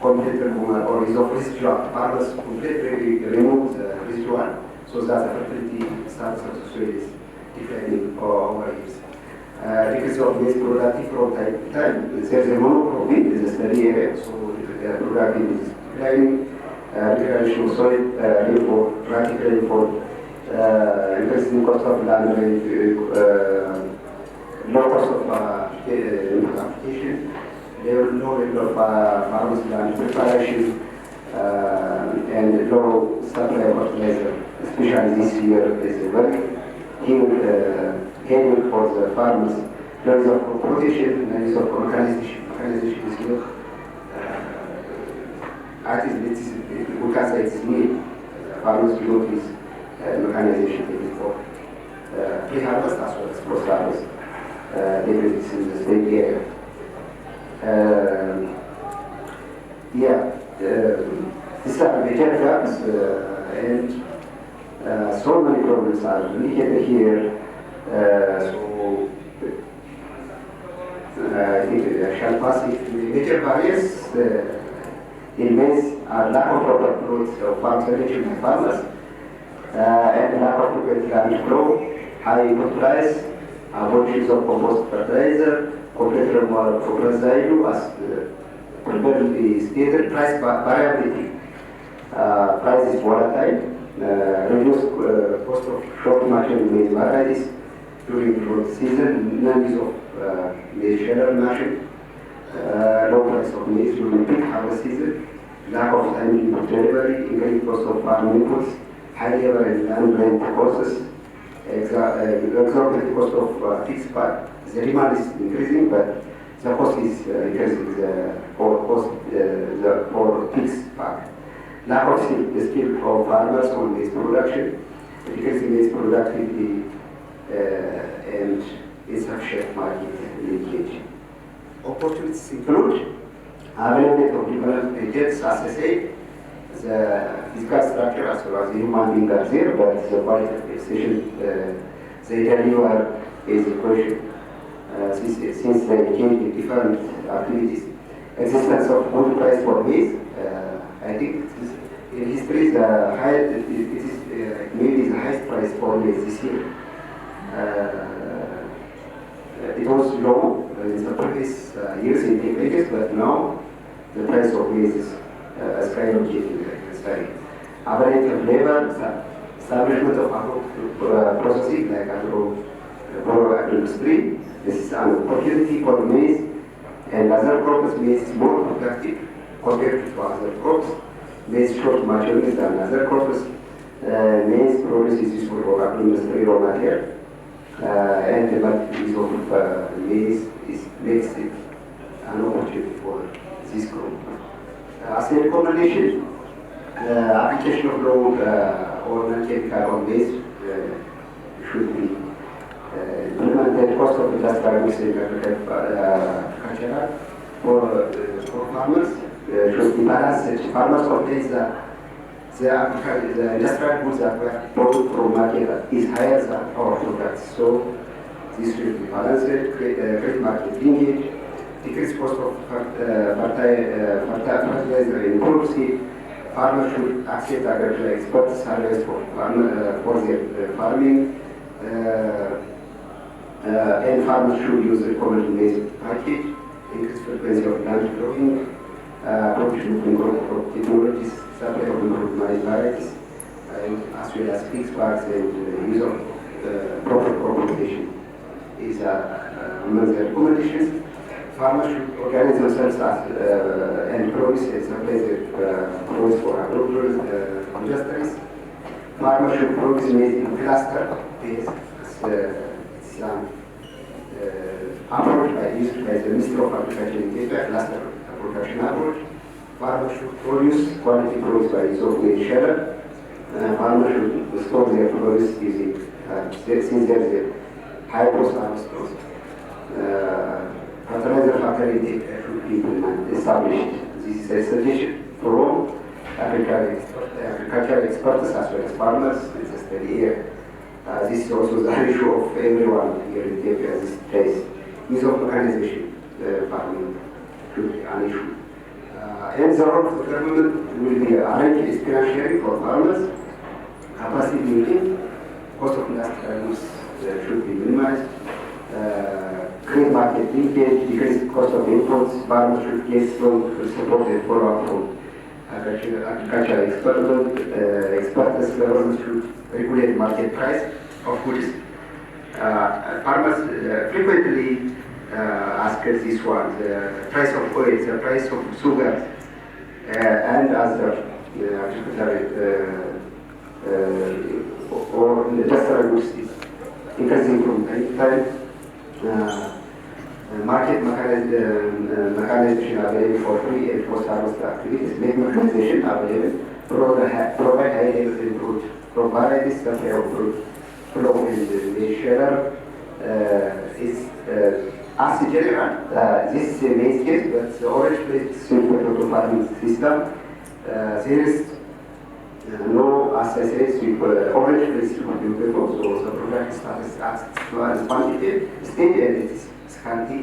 complete removal or is of residual. Farmers completely remove the residual so that the fertility status of the soil is declining over years. Decrease of maize productivity from time to time. There's a monocropping in the study area, so the productivity is declining. Degradation of soil, rainfall, practical rainfall, increasing cost of land rate, low cost of application, low level of farmers' land preparation, and low supply of fertilizer, especially this year is very heavy for the farmers. There is of protection, there is of mechanization. Mechanization is not, we can say it's need. Farmers do not use mechanization for pre-harvest as well as post-harvest. This in the state area. These are major gaps, and so many problems are indicated here. So I think I shall pass it. The major barriers in maize are lack of proper growth of farm selection by farmers, and lack of adequate land flow, high input price, avoidance of compost fertilizer, complete removal of residue as previously stated, price variability. Price is volatile, reduced cost of short machine maize varieties during drought season, non-use of maize sheller machine, low price of maize during peak harvest season, lack of timely input delivery, increased cost of farm inputs, high labor and land rent costs, exorbitant cost of fixed part. The demand is increasing, but the cost is increasing for fixed part. Lack of skill of farmers on maize production, decreasing maize productivity, and insufficient market linkage. Opportunities include availability of development agents, as I said, the physical structure as well as the human being are there, but the quality of extension they deliver is a question since they engage in different activities. Existence of good price for maize, I think in history maize is the highest price for maize this year. It was low in the previous years in decades, but now the price of maize is skyrocketing. Availability of labor, establishment of processing like agro-industry. This is an opportunity for maize and other crops. Maize is more productive compared to other crops. Maize short maturity than other crops. Maize produce is useful for agro-industry raw material. And the use of maize makes it an opportunity for this crop. As a recommendation, application of low or non-chemical on maize should be implemented. Cost of industrial maize agricultural for farmers should be balanced. Farmers obtain the industrial goods that were bought from market is higher than our products. So this should be balanced, create market linkage, decrease cost of fertilizer and crop seed. Farmers should accept agricultural expert salaries for their farming, and farmers should use the common maize package, increase frequency of land growing, production of crop technologies, supply of improved maize varieties, as well as fixed bags and use of proper crop rotation is among the recommendations. Farmers should organize themselves and produce and supply the produce for agro-industries. Farmers should produce maize in cluster base. It's an approach used by the Ministry of Agriculture in Ethiopia, cluster production approach. Farmers should produce quality produce by use of maize sheller. Farmers should store their produce using, since there is a high post-harvest cost. Fertilizer factory should be established. This is a suggestion from agricultural experts as well as farmers in the study here. This is also the issue of everyone here in Ethiopia these days. Use of mechanization farming should be an issue. And the role of the government will be arrange experience sharing for farmers, capacity building, cost of industrial use should be minimized, create market linkage, decrease cost of imports, farmers should get strong support and follow-up from agricultural experts, government should regulate market price of goods. Farmers frequently ask this one, the price of oil, the price of sugar, and other or industrial goods is increasing from time to time. Market mechanization available for free and post-harvest activities, make mechanization available, provide high levels of fruit, from varieties that have fruit flow and measure is as a general, this is a base case, but the orange plate suitable farming system, there is no, as I said, orange plate is beautiful, so the product status as quantitative stage and it is scanty.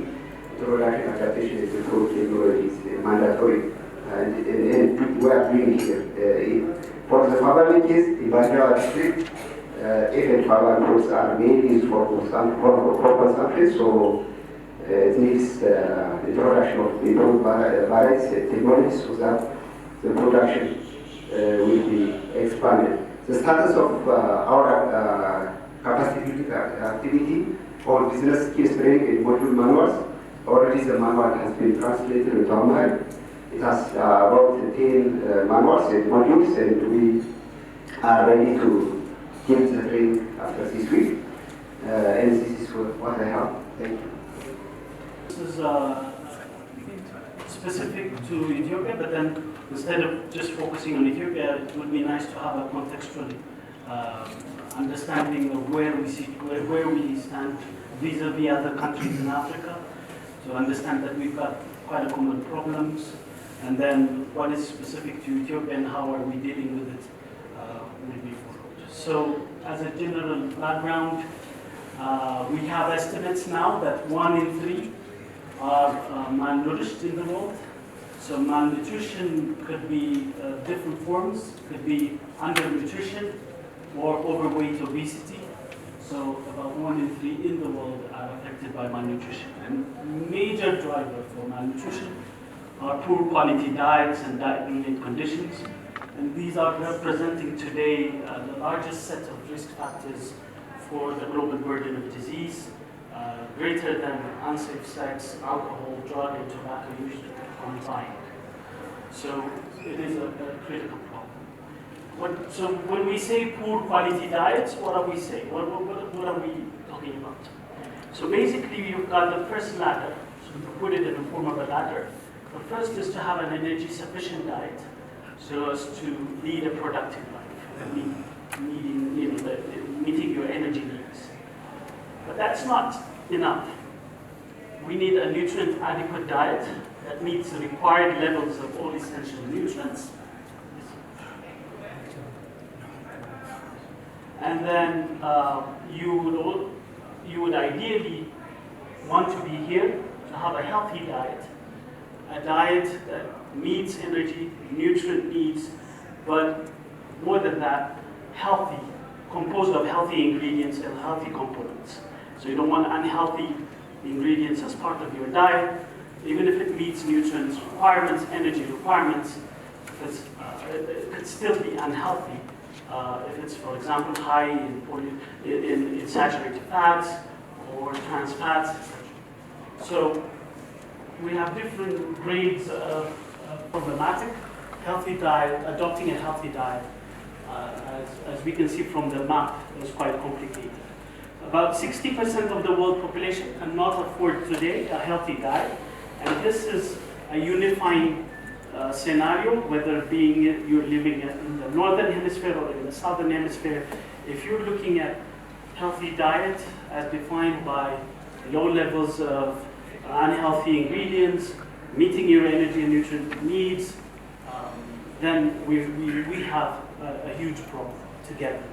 The production adaptation is improved technology is mandatory, and we are doing here. For the farming case, in Banjara district, if faba fruits are mainly used for consumption, so it needs introduction of improved varieties technologies so that the production will be expanded. The status of our capacity building activity for business skills training and module manuals. Already the manual has been translated into Amharic. It has about 10 manuals and modules, and we are ready to give the training after this week. And this is what I have. Thank you. This is specific to Ethiopia, but then instead of just focusing on Ethiopia, it would be nice to have a contextual understanding of where we stand vis-a-vis other countries in Africa. To understand that we've got quite a common problems, and then what is specific to Ethiopia and how are we dealing with it moving forward. So, as a general background, we have estimates now that 1 in 3 are malnourished in the world. So malnutrition could be different forms, could be undernutrition or overweight obesity. So about 1 in 3 in the world are affected by malnutrition. And major driver for malnutrition are poor quality diets and diet-related conditions. And these are representing today the largest set of risk factors for the global burden of disease, greater than unsafe sex, alcohol, drug, and tobacco use combined. So it is a critical problem. So when we say poor quality diets, what are we saying? What are we talking about? So basically, you've got the first ladder. So we put it in the form of a ladder. The first is to have an energy-sufficient diet, so as to lead a productive life, meeting your energy needs. But that's not enough. We need a nutrient-adequate diet that meets the required levels of all essential nutrients. And then you would ideally want to be here to have a healthy diet, a diet that meets energy, nutrient needs, but more than that, healthy, composed of healthy ingredients and healthy components. So you don't want unhealthy ingredients as part of your diet, even if it meets nutrients requirements, energy requirements, it could still be unhealthy if it's, for example, high in saturated fats or trans fats, etc. So we have different grades of problematic. Healthy diet, adopting a healthy diet, as we can see from the map, is quite complicated. About 60% of the world population cannot afford today a healthy diet, and this is a unifying scenario, whether you're living in the northern hemisphere or in the southern hemisphere. If you're looking at healthy diet as defined by low levels of unhealthy ingredients, meeting your energy and nutrient needs, then we have a huge problem together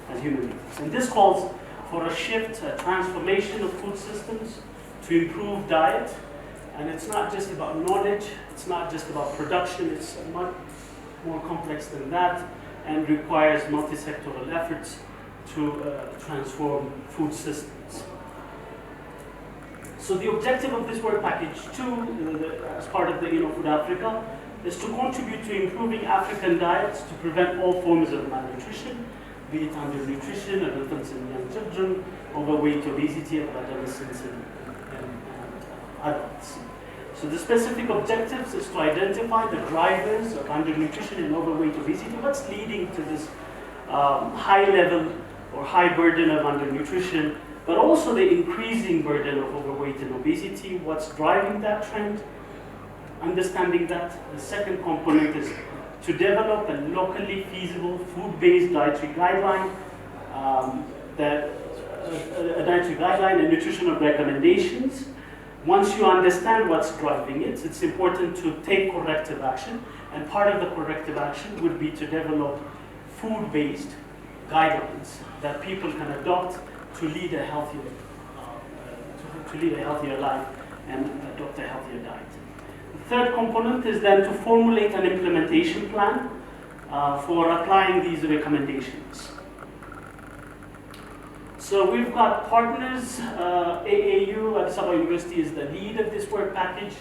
as human beings. And this calls for a shift, a transformation of food systems to improve diet And it's not just about knowledge, it's not just about production, it's much more complex than that and requires multi-sectoral efforts to transform food systems. So the objective of this work package 2, as part of the InnoFoodAfrica, is to contribute to improving African diets to prevent all forms of malnutrition, be it undernutrition of infants and young children, overweight, obesity of adolescents and adults. So the specific objectives is to identify the drivers of undernutrition and overweight obesity, what's leading to this high level or high burden of undernutrition, but also the increasing burden of overweight and obesity, what's driving that trend, understanding that. The second component is to develop a locally feasible food-based dietary guideline, a dietary guideline and nutritional recommendations. Once you understand what's driving it, it's important to take corrective action, and part of the corrective action would be to develop food-based guidelines that people can adopt to lead a healthier, life and adopt a healthier diet. The third component is then to formulate an implementation plan for applying these recommendations. So we've got partners. AAU, Addis Ababa University, is the lead of this work package.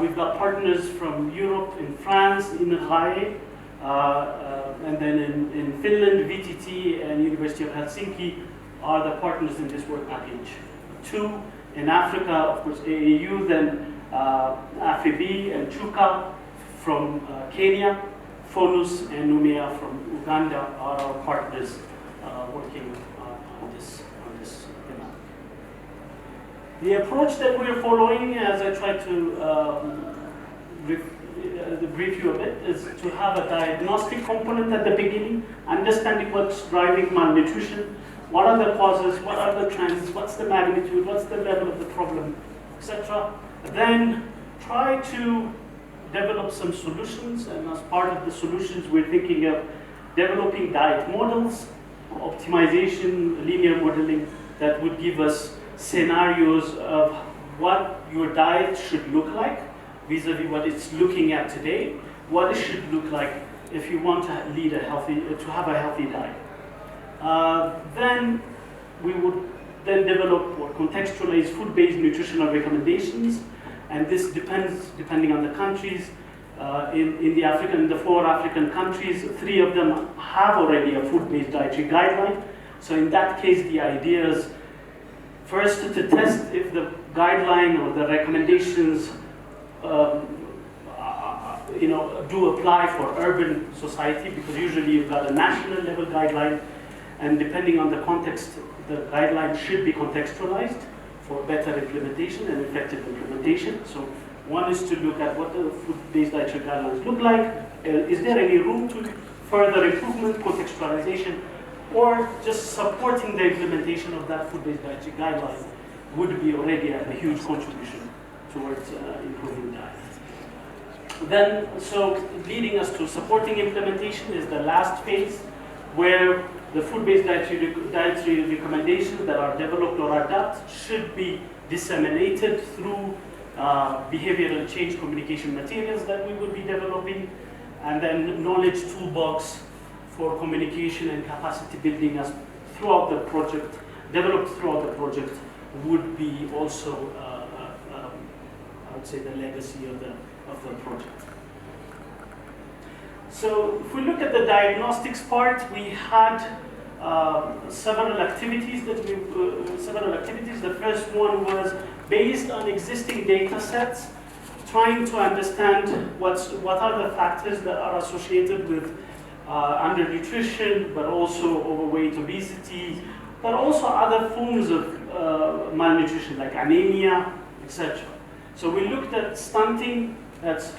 We've got partners from Europe, in France, in RAE, and then in Finland, VTT and University of Helsinki are the partners in this work package. 2 in Africa, of course, AAU, then AFB and Chuka from Kenya, FONUS and Numia from Uganda are our partners working on this demand. The approach that we're following, as I try to brief you a bit, is to have a diagnostic component at the beginning, understanding what's driving malnutrition, what are the causes, what are the trends, what's the magnitude, what's the level of the problem, etc. Then try to develop some solutions, and as part of the solutions we're thinking of developing diet models, optimization, linear modeling that would give us scenarios of what your diet should look like vis-a-vis what it's looking at today, what it should look like if you want to lead a have a healthy diet. Then we would then develop or contextualize food-based nutritional recommendations, and this depending on the countries. In the 4 African countries, 3 of them have already a food-based dietary guideline. So in that case, the idea is first to test if the guideline or the recommendations do apply for urban society, because usually you've got a national level guideline, and depending on the context, the guideline should be contextualized for better implementation and effective implementation. So one is to look at what the food-based dietary guidelines look like. Is there any room to further improvement, contextualization, or just supporting the implementation of that food-based dietary guideline would be already a huge contribution towards improving diet. Then, so leading us to supporting implementation is the last phase, where the food-based dietary recommendations that are developed or adopted should be disseminated through behavioral change communication materials that we will be developing, and then knowledge toolbox for communication and capacity building as throughout the project, developed throughout the project, would be also, I would say, the legacy of the project. So if we look at the diagnostics part, we had several activities. The first one was based on existing data sets, trying to understand what are the factors that are associated with undernutrition, but also overweight, obesity, but also other forms of malnutrition like anemia, etc. So we looked at stunting, that's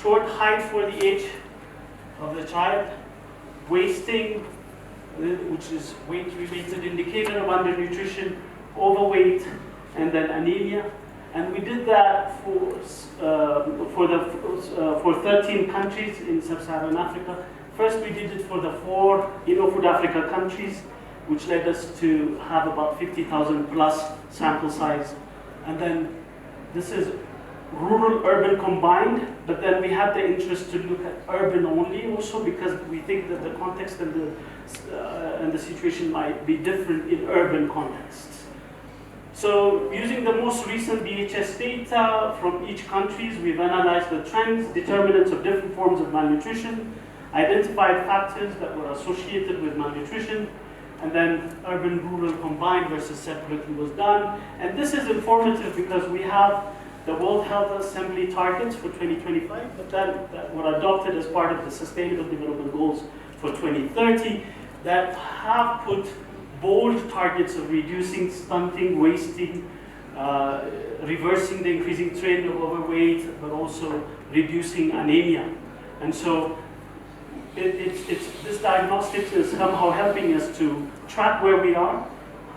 short height for the age of the child, wasting, which is weight-related indicator of undernutrition, overweight, and then anemia. And we did that for 13 countries in sub-Saharan Africa. First, we did it for the 4 InnoFoodAfrica countries, which led us to have about 50,000 plus sample size. And then This is rural-urban combined, but then we had the interest to look at urban only also because we think that the context and the situation might be different in urban contexts. So using the most recent DHS data from each country, we've analyzed the trends, determinants of different forms of malnutrition, identified factors that were associated with malnutrition, and then urban-rural combined versus separately was done. And this is informative because we have the World Health Assembly targets for 2025, but that were adopted as part of the Sustainable Development Goals for 2030 that have put bold targets of reducing stunting, wasting, reversing the increasing trend of overweight, but also reducing anemia. And so this diagnostics is somehow helping us to track where we are,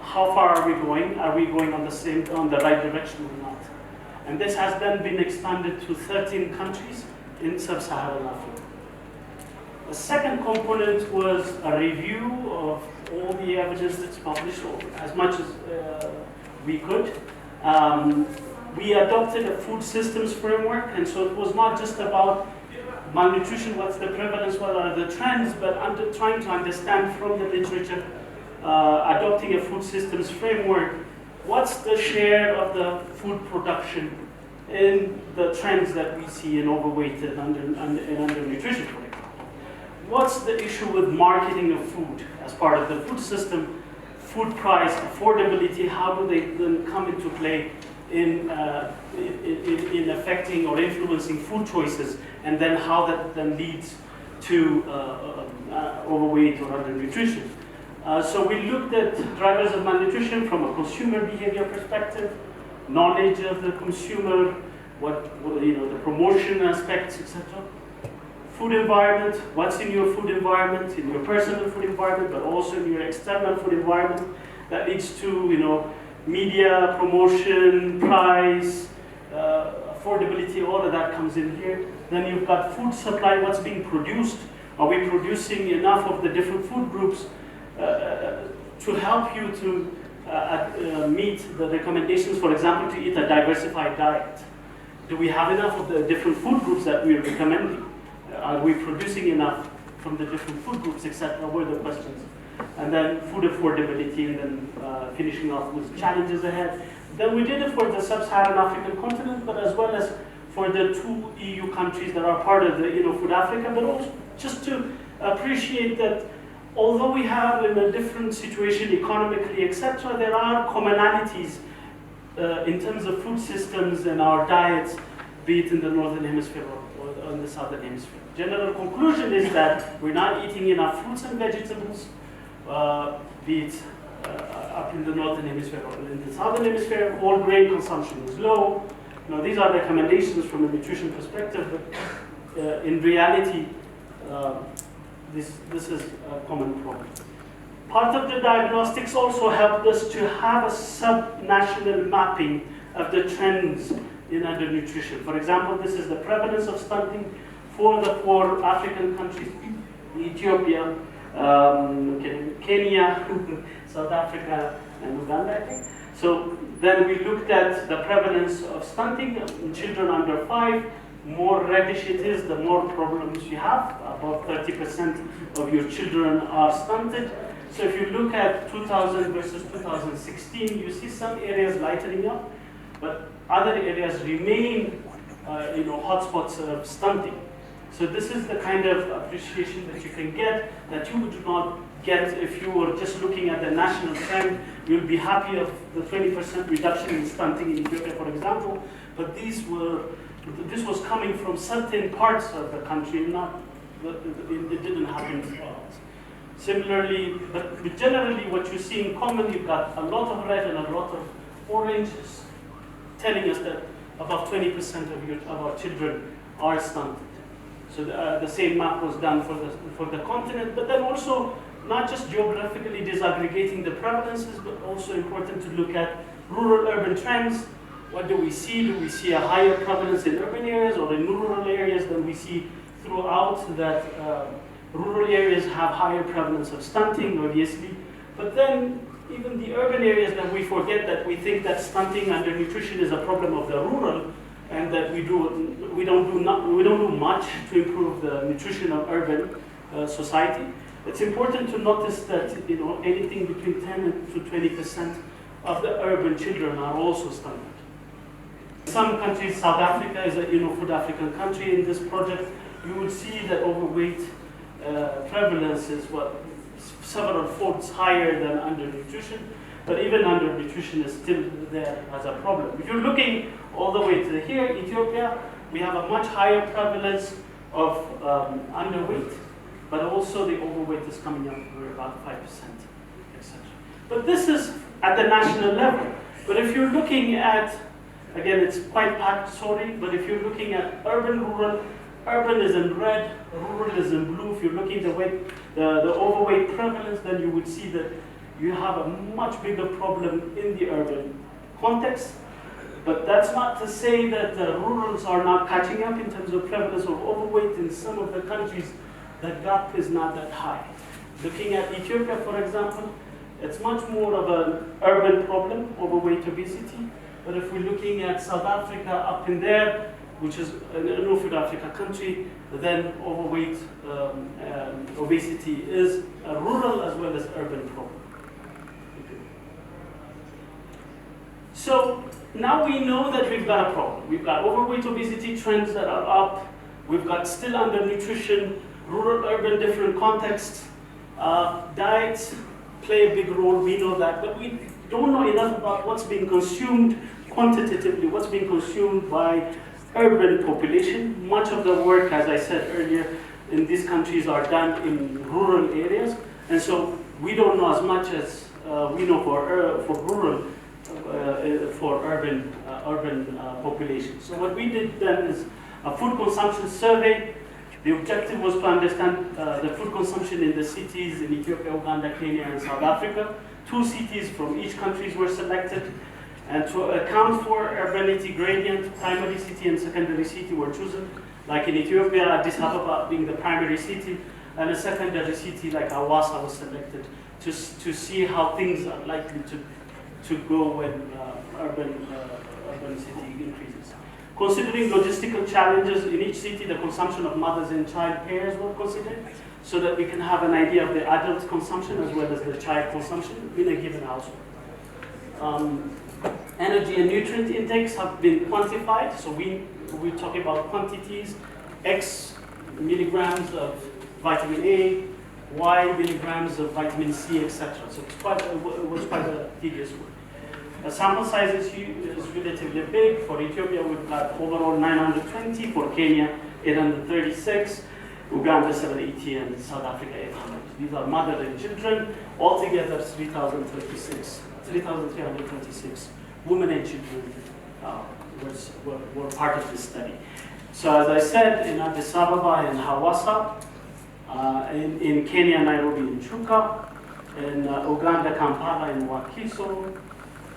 how far are we going on the right direction or not. And this has then been expanded to 13 countries in sub-Saharan Africa. The second component was a review of all the evidence that's published, or as much as we could. We adopted a food systems framework, and so it was not just about malnutrition, what's the prevalence, what are the trends, but trying to understand from the literature, adopting a food systems framework, what's the share of the food production in the trends that we see in overweight and undernutrition, for example. What's the issue with marketing of food as part of the food system, food price, affordability, how do they then come into play in affecting or influencing food choices, and then how that then leads to overweight or undernutrition. So we looked at drivers of malnutrition from a consumer behavior perspective, knowledge of the consumer, the promotion aspects, etc. Food environment, what's in your food environment, in your personal food environment, but also in your external food environment. That leads to media, promotion, price, affordability, all of that comes in here. Then you've got food supply, what's being produced. Are we producing enough of the different food groups to help you to meet the recommendations, for example, to eat a diversified diet? Do we have enough of the different food groups that we're recommending? Are we producing enough from the different food groups, etc.? Were the questions. And then food affordability, and then finishing off with challenges ahead. Then we did it for the sub-Saharan African continent, but as well as for the 2 EU countries that are part of the InnoFoodAfrica, but also just to appreciate that although we have in a different situation economically, etc., there are commonalities in terms of food systems and our diets, be it in the Northern Hemisphere or in the Southern Hemisphere. General conclusion is that we're not eating enough fruits and vegetables, be it up in the Northern Hemisphere or in the Southern Hemisphere. Whole grain consumption is low. These are recommendations from a nutrition perspective, but in reality, this is a common problem. Part of the diagnostics also helped us to have a sub-national mapping of the trends in undernutrition. For example, this is the prevalence of stunting for the 4 African countries, Ethiopia, Kenya, South Africa, and Uganda, I think. So then we looked at the prevalence of stunting in children under 5. More reddish it is, the more problems you have. About 30% of your children are stunted. So if you look at 2000 versus 2016, you see some areas lightening up, but other areas remain hotspots of stunting. So this is the kind of appreciation that you can get that you would not get if you were just looking at the national trend. You'll be happy of the 20% reduction in stunting in Ethiopia, for example, but this was coming from certain parts of the country, it didn't happen throughout. Similarly, but generally what you see in common, you've got a lot of red and a lot of orange, telling us that about 20% of our children are stunted. So the same map was done for the continent, but then also not just geographically disaggregating the prevalences, but also important to look at rural-urban trends. What do we see? Do we see a higher prevalence in urban areas or in rural areas than we see throughout that rural areas have higher prevalence of stunting, obviously. But then even the urban areas, that we forget that we think that stunting and undernutrition is a problem of the rural, and that we don't do much to improve the nutrition of urban society. It's important to notice that anything between 10 to 20% of the urban children are also stunted. In some countries, South Africa is an InnoFoodAfrican country. In this project, you will see that overweight prevalence is several folds higher than undernutrition, but even undernutrition is still there as a problem. If you're looking all the way to here, Ethiopia, we have a much higher prevalence of underweight, but also the overweight is coming up to about 5%, etc. But this is at the national level. But if you're looking at, again, it's quite packed, sorry, but if you're looking at urban, rural, urban is in red, rural is in blue. If you're looking at the overweight prevalence, then you would see that you have a much bigger problem in the urban context. But that's not to say that the rurals are not catching up in terms of prevalence of overweight. In some of the countries, the gap is not that high. Looking at Ethiopia, for example, it's much more of an urban problem, overweight obesity. But if we're looking at South Africa up in there, which is an InnoFoodAfrica country, then overweight obesity is a rural as well as urban problem. Okay. So now we know that we've got a problem. We've got overweight obesity trends that are up. We've got still undernutrition, rural, urban, different contexts. Diets play a big role, we know that, but we don't know enough about what's being consumed quantitatively, what's being consumed by urban population. Much of the work, as I said earlier, in these countries are done in rural areas, and so we don't know as much as we know for rural, for urban population. So what we did then is a food consumption survey. The objective was to understand the food consumption in the cities in Ethiopia, Uganda, Kenya, and South Africa. 2 cities from each country were selected, and to account for urbanity gradient, primary city and secondary city were chosen. Like in Ethiopia, Addis Ababa being the primary city, and a secondary city like Hawassa was selected to see how things are likely to go when urban city increases. Considering logistical challenges in each city, the consumption of mothers and child pairs were considered, so that we can have an idea of the adult consumption as well as the child consumption in a given household. Energy and nutrient intakes have been quantified, so we're talking about quantities, X milligrams of vitamin A, Y milligrams of vitamin C, etc. So it was quite a tedious work. The sample size is relatively big. For Ethiopia, we've got overall 920, for Kenya, 836, Uganda, 780, and South Africa, 800. These are mother and children, altogether 3,326 women and children were part of this study. So as I said, in Addis Ababa and Hawassa, in Kenya, Nairobi and Chuka, in Uganda, Kampala and Wakiso,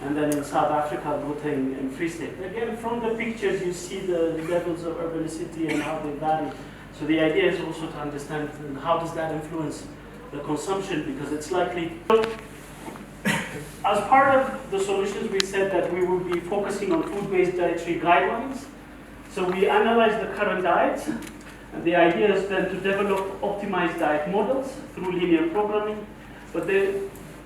and then in South Africa, Gauteng and Free State. Again, from the pictures, you see the levels of urbanicity and how they vary. So the idea is also to understand how does that influence the consumption, because it's likely. As part of the solutions, we said that we will be focusing on food-based dietary guidelines. So we analyzed the current diets, and the idea is then to develop optimized diet models through linear programming. But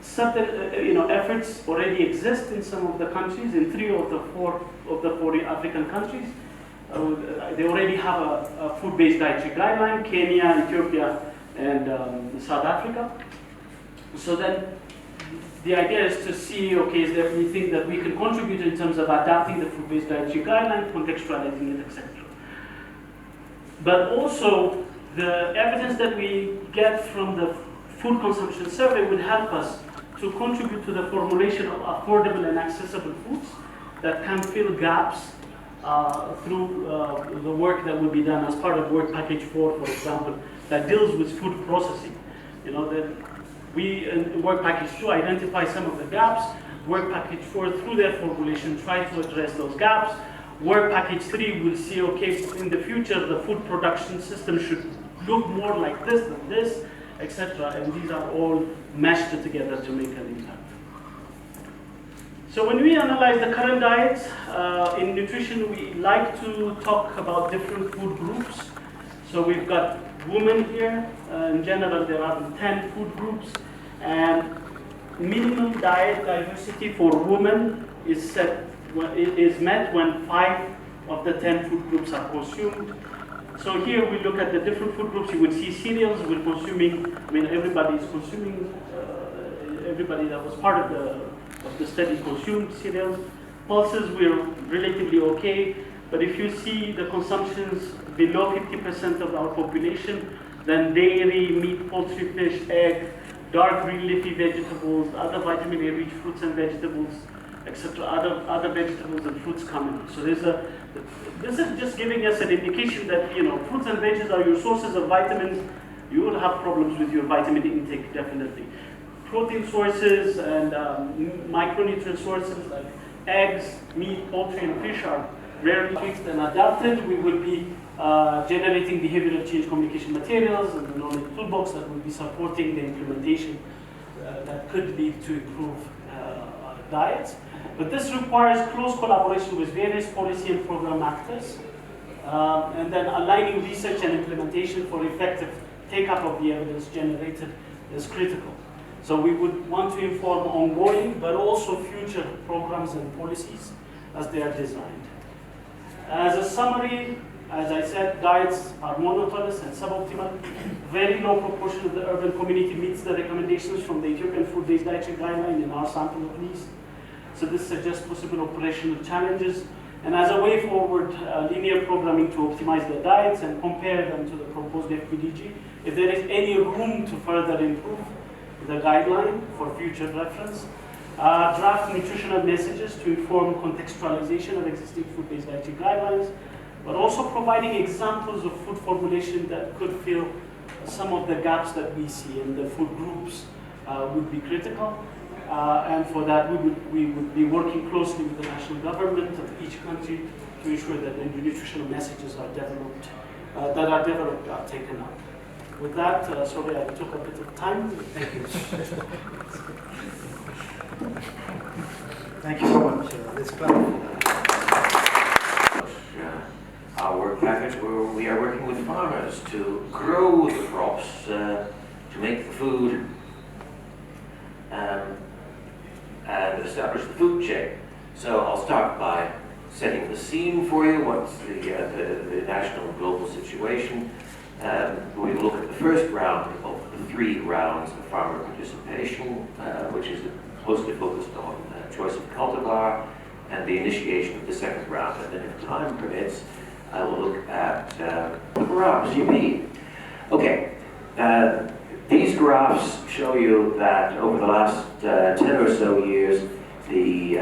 certain efforts already exist in some of the countries, in 3 of the 4 African countries. They already have a food-based dietary guideline: Kenya, Ethiopia, and South Africa. So then the idea is to see, okay, is there anything that we can contribute in terms of adapting the food-based dietary guideline, contextualizing it, etc. But also, the evidence that we get from the food consumption survey would help us to contribute to the formulation of affordable and accessible foods that can fill gaps through the work that will be done as part of Work Package 4, for example, that deals with food processing. We, in Work Package 2, identify some of the gaps. Work Package 4, through their formulation, try to address those gaps. Work Package 3 will see, okay, in the future, the food production system should look more like this than this, etc. And these are all meshed together to make an impact. So when we analyze the current diets, in nutrition we like to talk about different food groups. So we've got women here. In general, there are 10 food groups, and minimum diet diversity for women is met when 5 of the 10 food groups are consumed. So here we look at the different food groups. You would see cereals. We're consuming. I mean, everybody is consuming. Everybody that was part of the study consumed cereals. Pulses, we're relatively okay. But if you see the consumptions below 50% of our population, then dairy, meat, poultry, fish, egg, dark green leafy vegetables, other vitamin A-rich fruits and vegetables, etc. Other vegetables and fruits come in. So this is just giving us an indication that fruits and veggies are your sources of vitamins. You will have problems with your vitamin intake, definitely. Protein sources and micronutrient sources like eggs, meat, poultry, and fish are rarely fixed and adapted. We will be generating behavioral change communication materials and the knowledge toolbox that will be supporting the implementation that could lead to improved diets. But this requires close collaboration with various policy and program actors, and then aligning research and implementation for effective take-up of the evidence generated is critical. So we would want to inform ongoing, but also future programs and policies as they are designed. As a summary, as I said, diets are monotonous and suboptimal. Very low proportion of the urban community meets the recommendations from the Ethiopian Food-Based Dietary Guideline in our sample at least. So this suggests possible operational challenges. And as a way forward, linear programming to optimize the diets and compare them to the proposed FPDG. If there is any room to further improve the guideline for future reference. Draft nutritional messages to inform contextualization of existing food-based dietary guidelines, but also providing examples of food formulation that could fill some of the gaps that we see in the food groups would be critical. And for that, we would be working closely with the national government of each country to ensure that the nutritional messages are developed, are taken up. With that, sorry I took a bit of time. Thank you. Thank you so much. Let's clap. Our work package where we are working with farmers to grow the crops, to make the food, and establish the food chain. So I'll start by setting the scene for you. What's the national and global situation? We look at the first round of the 3 rounds of farmer participation, which is mostly focused on choice of cultivar and the initiation of the second round. And then if time permits, I will look at the graphs you need. Okay, these graphs show you that over the last 10 or so years, the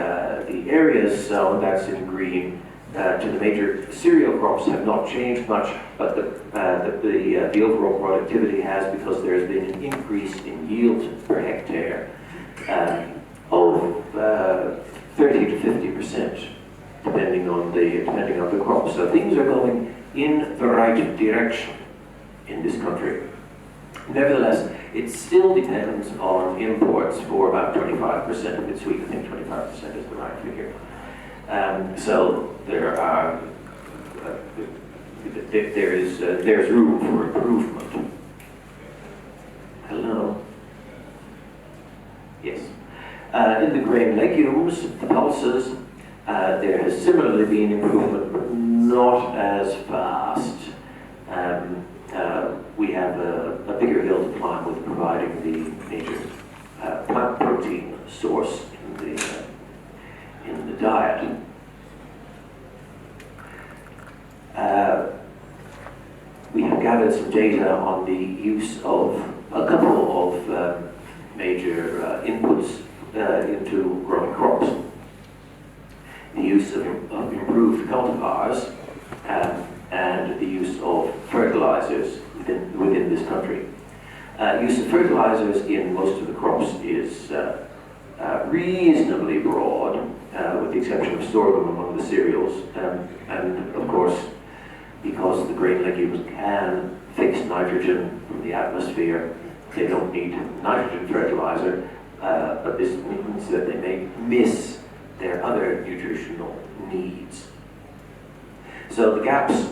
areas sown, that's in green, to the major cereal crops have not changed much, but the overall productivity has, because there has been an increase in yield per hectare of 30 to 50%, depending on the crop. So things are going in the right direction in this country. Nevertheless, it still depends on imports for about 25% of its wheat. I think 25% is the right figure. So there's room for improvement. Hello? Yes. In the grain legumes, the pulses, there has similarly been improvement, but not as fast. We have a bigger hill to climb with providing the major plant protein source in the diet. We have gathered some data on the use of a couple of major inputs into growing crops. The use of improved cultivars and the use of fertilizers within this country. Use of fertilizers in most of the crops is reasonably broad, with the exception of sorghum among the cereals, and of course, because the grain legumes can fix nitrogen from the atmosphere, they don't need nitrogen fertilizer, but this means that they may miss their other nutritional needs. So the gaps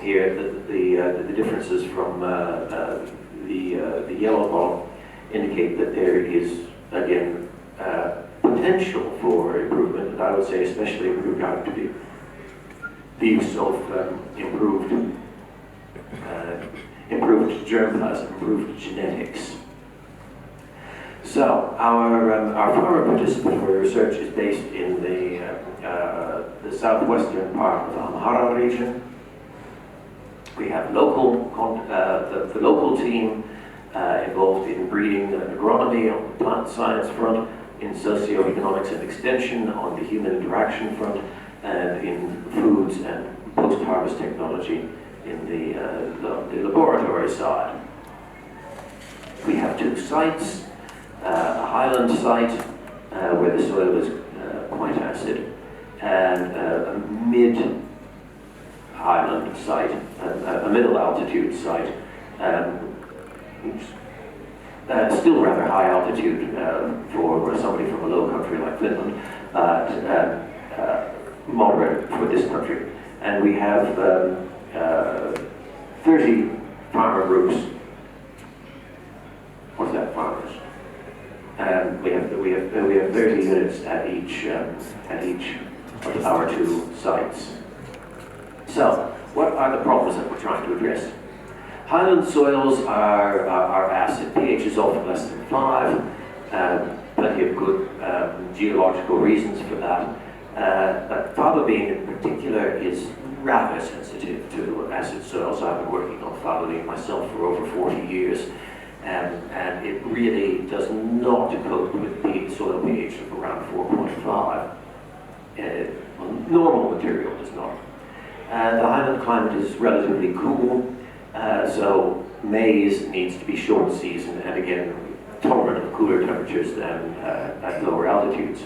here, the differences from the yellow column indicate that there is, again, potential for improvement, and I would say especially with regard to the use of improved germplasm, improved genetics. So our farmer participatory research is based in the southwestern part of the Amhara region. We have the local team involved in breeding and agronomy on the plant science front, in socioeconomics and extension on the human interaction front, and in foods and post-harvest technology in the laboratory side. We have two sites, a highland site where the soil is quite acid, and a mid-highland site, a middle altitude site, still rather high altitude for somebody from a low country like Finland, moderate for this country. And we have 30 farmer groups. What's that, farmers? We have 30 units at each of our two sites. So, what are the problems that we're trying to address? Highland soils are acid. pH is often less than 5. Plenty of good geological reasons for that. But faba bean in particular is rather sensitive to acid soils. I've been working on faba bean myself for over 40 years. And it really does not cope with the soil pH of around 4.5. Normal material does not. The highland climate is relatively cool, so maize needs to be short season and again tolerant of cooler temperatures than at lower altitudes.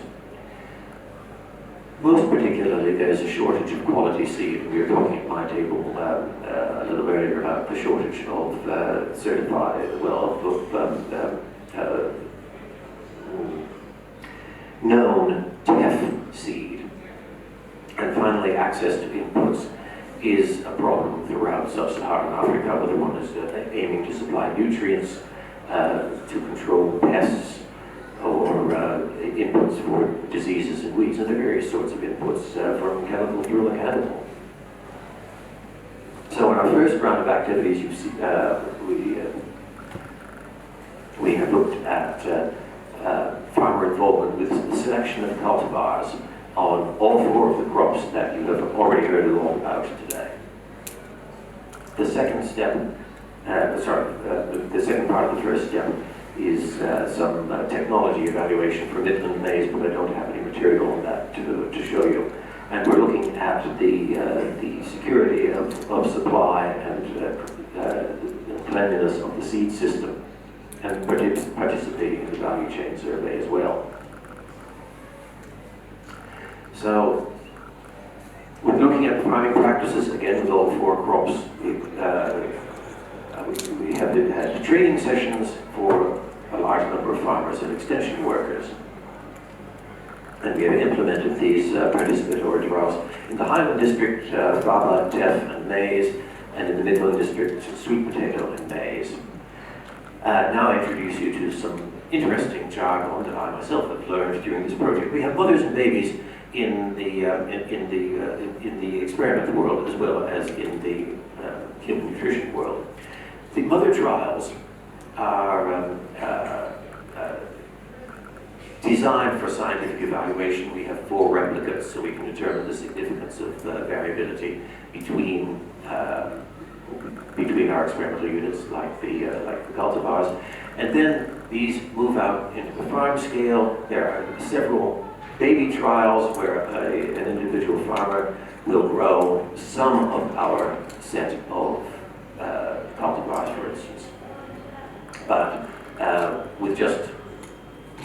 Most particularly, there's a shortage of quality seed. We were talking at my table a little earlier about the shortage of known TEF seed. And finally, access to inputs is a problem throughout sub-Saharan Africa, whether one is aiming to supply nutrients, to control pests, or inputs for diseases and weeds, and the various sorts of inputs from chemical through mechanical. So in our first round of activities, you see, we have looked at farmer involvement with the selection of cultivars on all 4 of the crops that you have already heard a lot about today. The second step, the second part of the first step is some technology evaluation for Midland maize, but I don't have any material on that to show you. And we're looking at the security of supply and cleanliness of the seed system, and participating in the value chain survey as well. So, we're looking at farming practices, again with all 4 crops. We have had training sessions for a large number of farmers and extension workers. And we have implemented these participatory trials in the Highland District, faba, teff, and maize, and in the Midland District, sweet potato and maize. Now I introduce you to some interesting jargon that I myself have learned during this project. We have mothers and babies in the experiment world as well as in the human nutrition world. The mother trials are designed for scientific evaluation. We have 4 replicates, so we can determine the significance of variability between our experimental units, like the cultivars. And then these move out into the farm scale. There are several baby trials where an individual farmer will grow some of our set of cultivars, for instance, but with just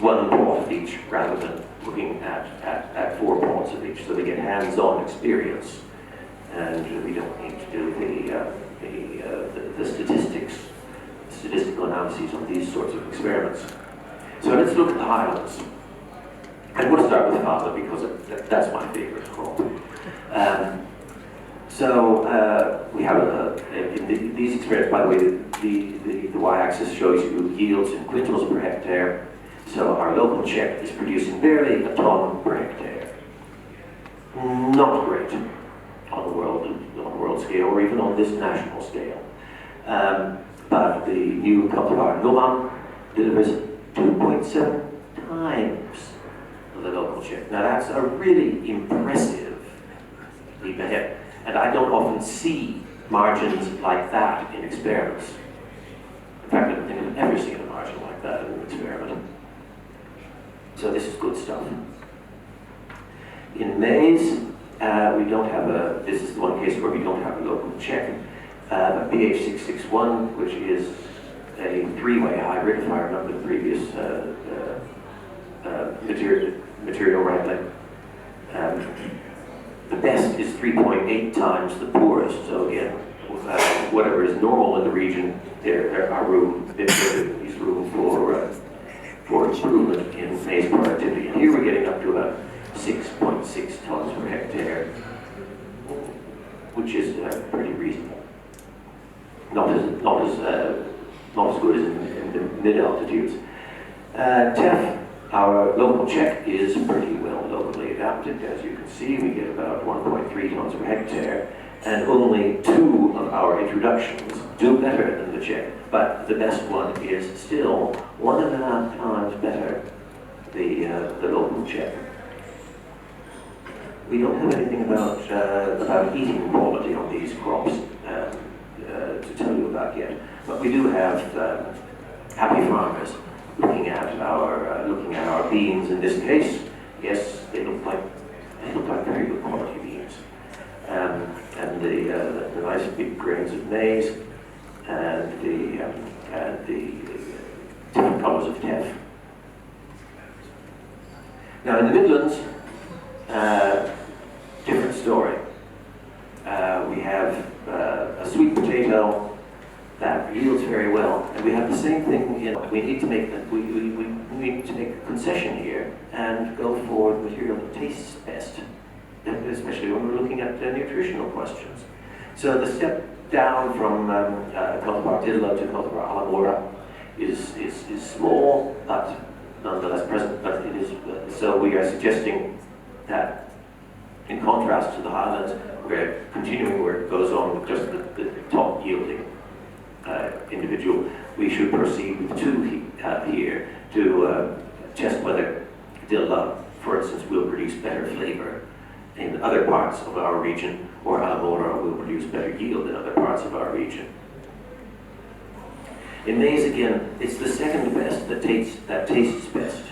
1 pot of each rather than looking at 4 pots of each, so they get hands-on experience, and we don't need to do the statistical analyses on these sorts of experiments. So let's look at the highlands. And we'll start with faba because that's my favorite crop. We have these experiments, by the way, the y-axis shows you yields in quintals per hectare. So our local check is producing barely a ton per hectare. Not great on the world scale, or even on this national scale. But the new cultivar Noman delivers 2.7 times the local check. Now that's a really impressive leap ahead. And I don't often see margins like that in experiments. In fact, I don't think I've ever seen a margin like that in an experiment. So this is good stuff. In maize, we don't have this is the one case where we don't have a local check. But BH661, which is a three-way hybrid, if I remember the previous material rightly. The best is 3.8 times the poorest. So again, whatever is normal in the region, there are room for improvement in maize productivity. And here we're getting up to about 6.6 tons per hectare, which is pretty reasonable. Not as good as in the mid-altitudes. TEF, our local check, is pretty well locally adapted. As you can see, we get about 1.3 tons per hectare, and only 2 of our introductions do better than the check. But the best one is still 1.5 times better, the local check. We don't have anything about eating quality on these crops to tell you about yet, but we do have happy farmers looking at our beans in this case. Yes, they look like very good quality beans, and the nice big grains of maize, and the different colours of teff. Now in the Midlands, different story. We have a sweet potato that yields very well, and we have the same thing. We need to make a concession here and go for the material that tastes best, especially when we're looking at nutritional questions. So the step down from cultivar Didla to cultivar Alamora is small, but nonetheless present. But it is so we are suggesting that, in contrast to the highlands, we're continuing where it goes on with just the top yielding individual. We should proceed with 2 here to test whether Dilla, for instance, will produce better flavor in other parts of our region, or Alamora will produce better yield in other parts of our region. In maize, again, it's the second best that tastes best,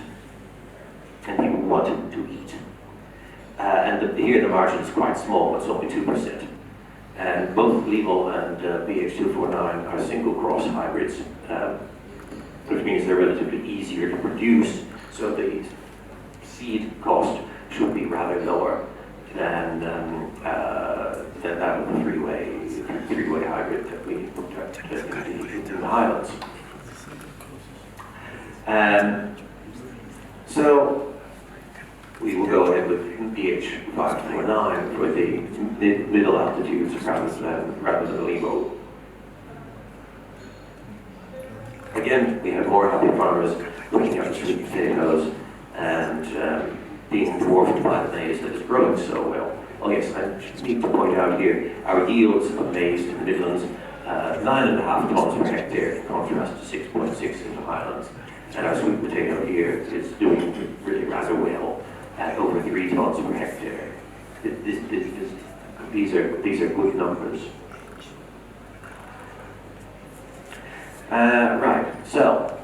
and people want to eat. Here the margin is quite small, it's only 2%. And both Level and BH249 are single cross hybrids, which means they're relatively easier to produce, so the seed cost should be rather lower than that of the three-way hybrid that we looked at in the Highlands. So we will go ahead with BH549 for the middle altitudes rather than Limo. Again, we have more happy farmers looking at the sweet potatoes and being dwarfed by the maize that is growing so well. Oh yes, I need to point out here, our yields of maize in the Midlands, 9.5 tons per hectare in contrast to 6.6 in the Highlands. And our sweet potato here is doing really rather well at over 3 tons per hectare. These are good numbers. Right, so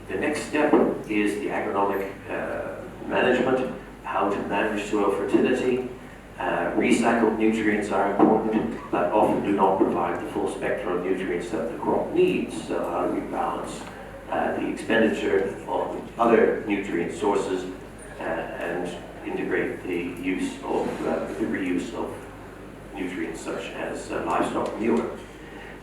the next step is the agronomic management, how to manage soil fertility. Recycled nutrients are important, but often do not provide the full spectrum of nutrients that the crop needs. So how do we balance the expenditure on other nutrient sources and integrate the use of the reuse of nutrients such as livestock manure.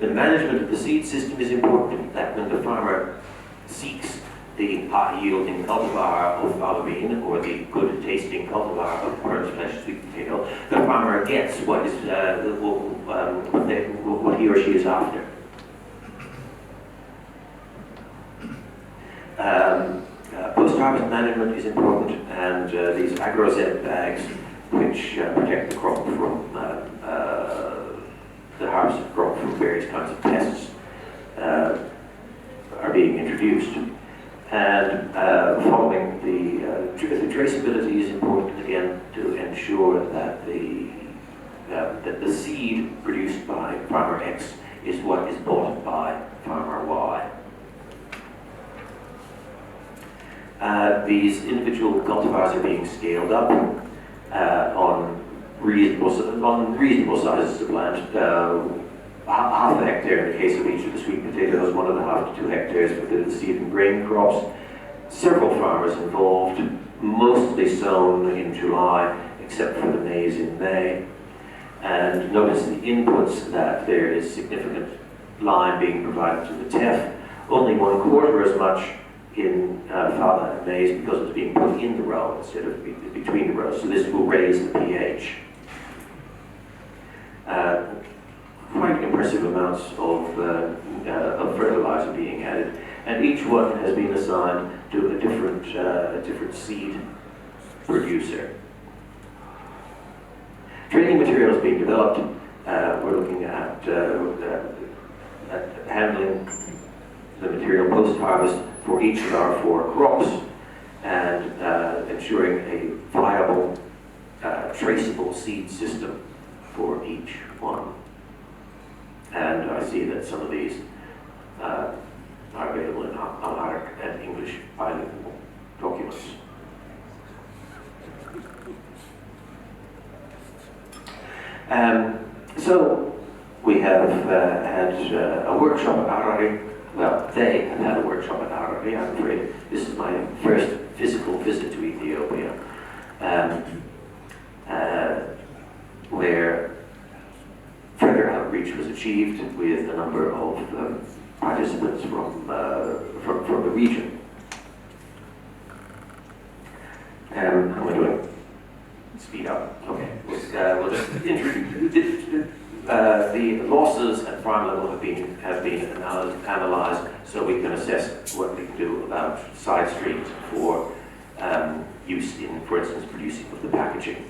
The management of the seed system is important, that when the farmer seeks the high-yielding cultivar of faba bean, or the good-tasting cultivar of orange flesh sweet potato, the farmer gets what he or she is after. Post-harvest management is important, and these agrozet bags, which protect the crop from the harvested crop from various kinds of pests, are being introduced. And following the traceability is important again to ensure that the seed produced by farmer X is what is bought by farmer Y. These individual cultivars are being scaled up on reasonable sizes of land. Half a hectare in the case of each of the sweet potatoes, 1.5 to 2 hectares for the seed and grain crops. Several farmers involved, mostly sown in July, except for the maize in May. And notice the inputs that there is significant lime being provided to the teff, only 1/4 as much in faba and maize because it's being put in the row instead of between the rows. So this will raise the pH. Quite impressive amounts of fertilizer being added, and each one has been assigned to a different seed producer. Training materials being developed. We're looking at handling the material post-harvest for each of our 4 crops, and ensuring a viable, traceable seed system for each one. And I see that some of these are available in Amharic and English bilingual documents. So we have had a workshop at Harare. Well, they have had a workshop at Harare. I'm afraid this is my first physical visit to Ethiopia, where further outreach was achieved with a number of participants from the region. How am I doing? Speed up. Okay. We'll just introduce the losses at farm level have been analysed, so we can assess what we can do about side streams for use in, for instance, producing of the packaging.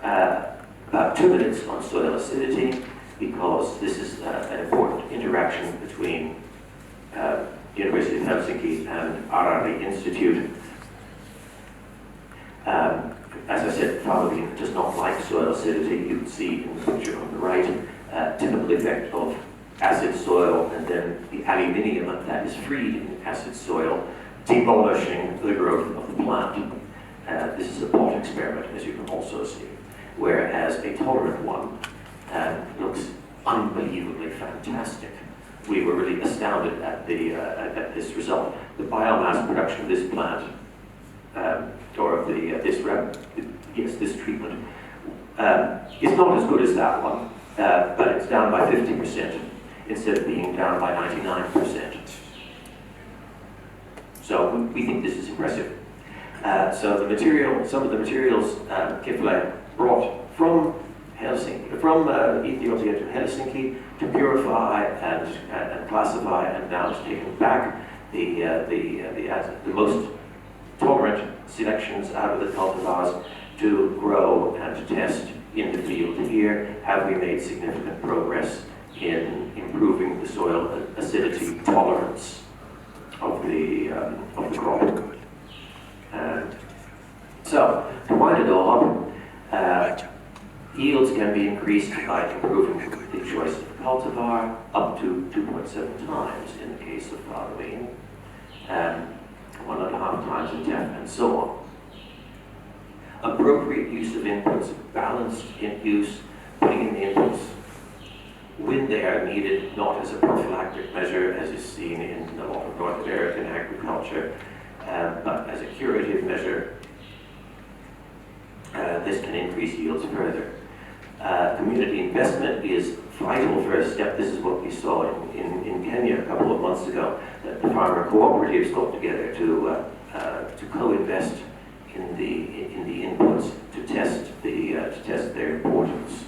About 2 minutes on soil acidity, because this is an important interaction between the University of Helsinki and Harare Institute. As I said, faba bean does not like soil acidity. You can see in the picture on the right, typical effect of acid soil, and then the aluminium that is freed in acid soil, demolishing the growth of the plant. This is a pot experiment, as you can also see, whereas a tolerant one looks unbelievably fantastic. We were really astounded at this result. The biomass production of this plant, or of this treatment, is not as good as that one, but it's down by 50% instead of being down by 99%. So we think this is impressive. So some of the materials Kifle brought from Ethiopia to Helsinki to purify and classify, and now it's taken back the most tolerant selections out of the cultivars to grow and to test in the field here. Have we made significant progress in improving the soil acidity tolerance of the crop? So, to wind it all up, yields can be increased by improving the choice of cultivar up to 2.7 times in the case of faba bean, 1.5 times in teff, and so on. Appropriate use of inputs, balanced use, putting in the inputs when they are needed, not as a prophylactic measure as is seen in a lot of North American agriculture, but as a curative measure. This can increase yields further. Community investment is vital first step. This is what we saw in Kenya a couple of months ago, that the farmer cooperatives got together to co-invest in the inputs to test their importance.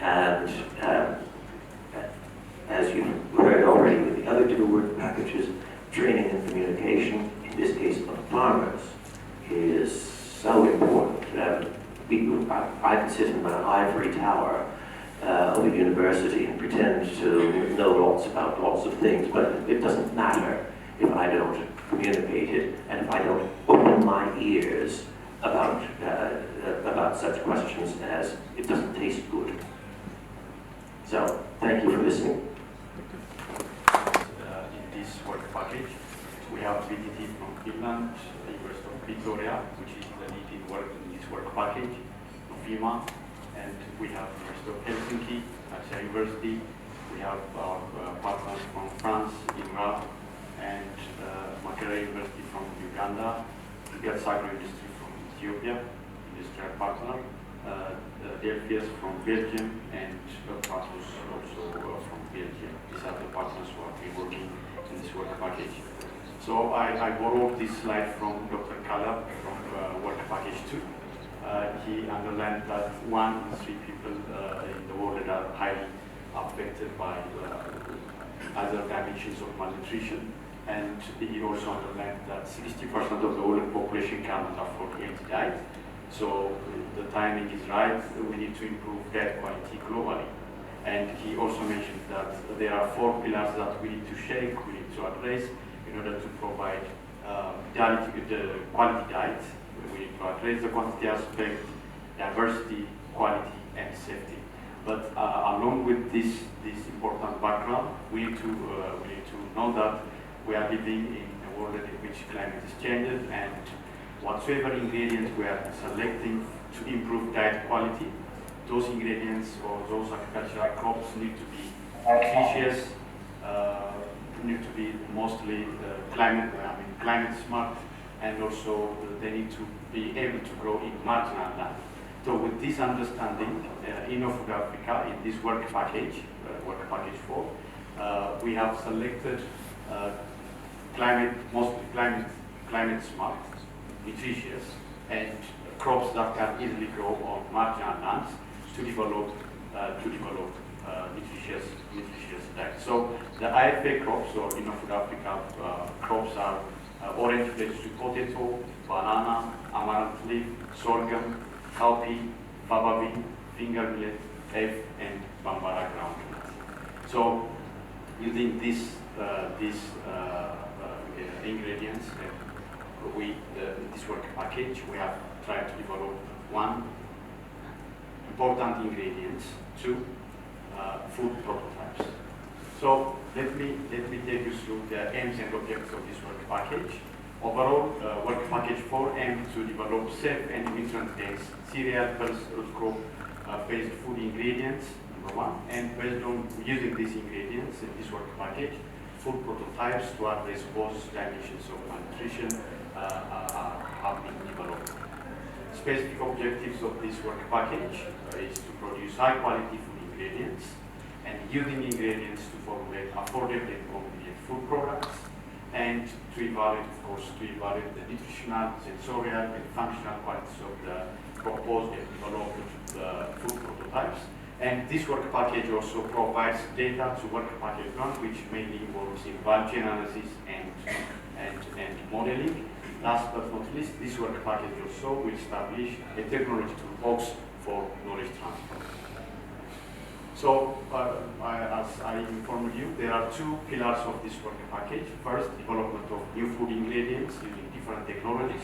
And as you've heard already with the other two work packages, training and communication, in this case of farmers, is so important. I can sit in an ivory tower of a university and pretend to know lots of things, but it doesn't matter if I don't communicate it and if I don't open my ears about such questions as it doesn't taste good. So, thank you for listening. In this work package, we have VTT from Finland, the University of Victoria, which is the leading work in this work package, FIMA, and we have the University of Helsinki, Asia University. We have our partners from France, INRA, and Makerere University from Uganda, Gatsago Industry from Ethiopia, industrial partner, Delphius from Belgium, and Pratus also from Belgium. These are the partners who have been working in this work package. So I borrowed this slide from Dr. Kala from work package 2. He underlined that 1 in 3 people in the world are highly affected by other dimensions of malnutrition. And he also underlined that 60% of the world population cannot afford healthy diet. So the timing is right. We need to improve diet quality globally. And he also mentioned that there are 4 pillars that we need to shake, we need to address in order to provide the quality diet. We need to address the quantity aspect, diversity, quality, and safety. But along with this important background, we need to know that we are living in a world in which climate is changing, and whatsoever ingredients we are selecting to improve diet quality, those ingredients or those agricultural crops need to be nutritious, need to be mostly climate smart, and also they need to be able to grow in marginal land. So with this understanding, InnoFoodAfrica, in this work package 4, we have selected mostly climate smart, nutritious, and crops that can easily grow on marginal lands to develop nutritious diet. So the IFA crops, or InnoFoodAfrica crops, are orange flakes potato, banana, amaranth leaf, sorghum, cowpea, faba bean, finger millet, F, and bambara groundnut. So using these ingredients, this work package, we have tried to develop 1 important ingredients, 2 food prototypes. So let me take you through the aims and objectives of this work package. Overall, work package 4 aims to develop safe and nutrient-dense cereal, pulse, root crop-based food ingredients, number 1, and based on using these ingredients in this work package, food prototypes to address both dimensions of malnutrition have been developed. Specific objectives of this work package is to produce high-quality food ingredients and using ingredients to formulate affordable and convenient food products, and to evaluate the nutritional, sensorial, and functional qualities of the proposed and developed food prototypes. And this work package also provides data to work package 1, which mainly involves inventory analysis and modeling. Last but not least, this work package also will establish a technology toolbox for knowledge transfer. So, as I informed you, there are 2 pillars of this work package. First, development of new food ingredients using different technologies.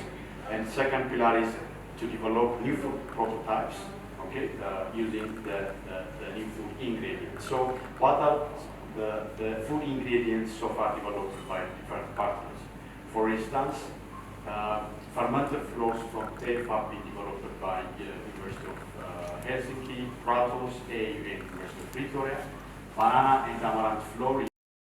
And second pillar is to develop new food prototypes, using the new food ingredients. So, what are the food ingredients so far developed by different partners? For instance, fermented flours from tape have been developed by the University of Helsinki, Pratos, AU, and University of Victoria. Banana and amaranth flour